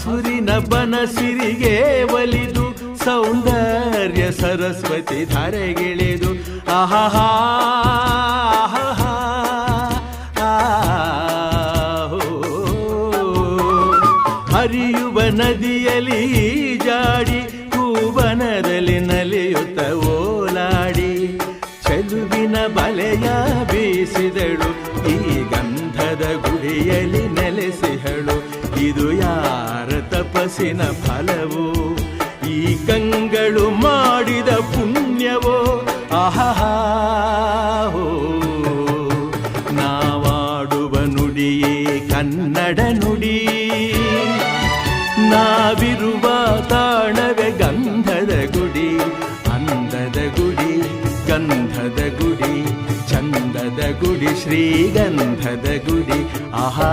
ಹಸುರಿನ ಬನಸಿರಿಗೆ ಒಲಿದು ಸೌಂದರ್ಯ ಸರಸ್ವತಿ ಧಾರೆಗಿಳಿದು ಆಹಾ ಹರಿಯುವ ನದಿಯಲ್ಲಿ ಜಾಡಿ ಹೂವನದಲ್ಲಿ ನಲಿಯುತ್ತ ಓಲಾಡಿ ಚೆಲುವಿನ ಬಲೆಯ ಬೀಸಿದಳು ಈ ಗಂಧದ ಗುಡಿಯಲ್ಲಿ ನೆಲೆಸಿಹಳು ಇದು ಯಾರ ತಪಸ್ಸಿನ ಫಲವೋ ಈ ಕಂಗಳು ಮಾಡಿದ ಪುಣ್ಯವೋ ಆಹಾ ನಾವಾಡುವ ನುಡಿಯೇ ಕನ್ನಡ ನುಡಿ ನಾವಿರುವ ತಾಣವೇ ಗಂಧದ ಗುಡಿ ಅಂದದ ಗುಡಿ ಗಂಧದ ಗುಡಿ ಚಂದದ ಗುಡಿ ಶ್ರೀಗಂಧದ ಗುಡಿ ಆಹಾ